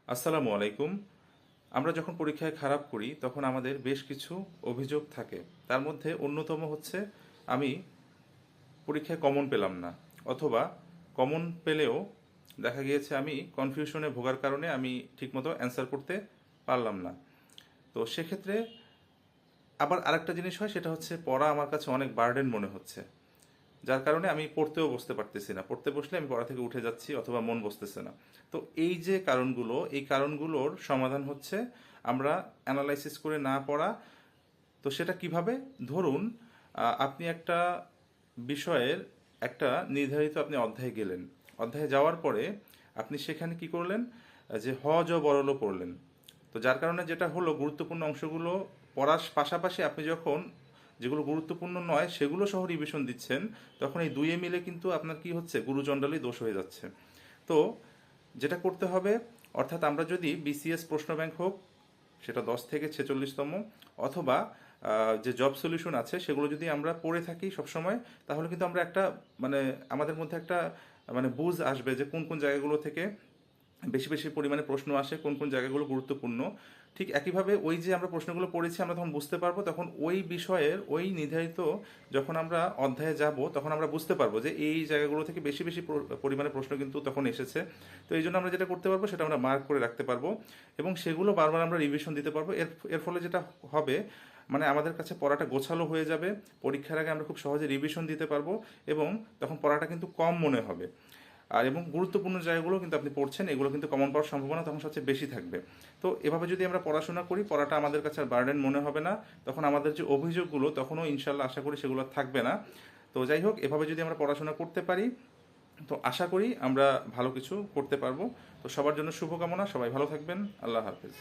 আসসালামু আলাইকুম। আমরা যখন পরীক্ষায় খারাপ করি তখন আমাদের বেশ কিছু অভিযোগ থাকে। তার মধ্যে অন্যতম হচ্ছে আমি পরীক্ষায় কমন পেলাম না, অথবা কমন পেলেও দেখা গিয়েছে আমি কনফিউশনে ভোগার কারণে আমি ঠিকমতো অ্যান্সার করতে পারলাম না। তো সেক্ষেত্রে আবার আরেকটা জিনিস হয়, সেটা হচ্ছে পড়া আমার কাছে অনেক বার্ডেন মনে হচ্ছে, যার কারণে আমি পড়তেও বসতে পারতেছি না। পড়তে বসলে আমি পড়া থেকে উঠে যাচ্ছি অথবা মন বসতেছে না। তো এই যে কারণগুলো, এই কারণগুলোর সমাধান হচ্ছে আমরা অ্যানালাইসিস করে না পড়া। তো সেটা কিভাবে? ধরুন আপনি একটা বিষয়ের একটা নির্ধারিত আপনি অধ্যায়ে গেলেন। অধ্যায়ে যাওয়ার পরে আপনি সেখানে কি করলেন? যে হ জ বড়ল পড়লেন। তো যার কারণে যেটা হলো, গুরুত্বপূর্ণ অংশগুলো পড়ার পাশাপাশি আপনি যখন যেগুলো গুরুত্বপূর্ণ নয় সেগুলো সহ রিভিশন দিচ্ছেন, তখন এই দুইয়ে মিলে কিন্তু আপনার কি হচ্ছে, গুরুচণ্ডালী দোষ হয়ে যাচ্ছে। তো যেটা করতে হবে, অর্থাৎ আমরা যদি বিসিএস প্রশ্ন ব্যাংক হোক, সেটা 10 থেকে 46তম, অথবা যে জব সলিউশন আছে সেগুলো যদি আমরা পড়ে থাকি সবসময়, তাহলে কিন্তু আমরা একটা মানে আমাদের মধ্যে একটা বুঝ আসবে যে কোন কোন জায়গাগুলো থেকে বেশি বেশি পরিমাণে প্রশ্ন আসে, কোন কোন জায়গাগুলো গুরুত্বপূর্ণ। ঠিক একইভাবে ওই যে আমরা প্রশ্নগুলো পড়েছি, আমরা তখন বুঝতে পারবো, তখন ওই বিষয়ের ওই নির্ধারিত যখন আমরা অধ্যায়ে যাব তখন আমরা বুঝতে পারবো যে এই জায়গাগুলো থেকে বেশি বেশি পরিমাণে প্রশ্ন কিন্তু তখন এসেছে। তো এই জন্য আমরা যেটা করতে পারবো সেটা আমরা মার্ক করে রাখতে পারবো, এবং সেগুলো বারবার আমরা রিভিশন দিতে পারবো। এর ফলে যেটা হবে, আমাদের কাছে পড়াটা গোছালো হয়ে যাবে। পরীক্ষার আগে আমরা খুব সহজে রিভিশন দিতে পারবো, এবং তখন পড়াটা কিন্তু কম মনে হবে। এবং গুরুত্বপূর্ণ জায়গাগুলো কিন্তু আপনি পড়ছেন, এগুলো কিন্তু কমন পাওয়ার সম্ভাবনা তখন সবচেয়ে বেশি থাকবে। তো এভাবে যদি আমরা পড়াশোনা করি, পড়াটা আমাদের কাছে আর বার্ডেন মনে হবে না। তখন আমাদের যে অভিযোগগুলো, তখনও ইনশাল্লাহ আশা করি সেগুলো থাকবে না। তো যাই হোক, এভাবে যদি আমরা পড়াশোনা করতে পারি, তো আশা করি আমরা ভালো কিছু করতে পারবো। তো সবার জন্য শুভকামনা, সবাই ভালো থাকবেন। আল্লাহ হাফেজ।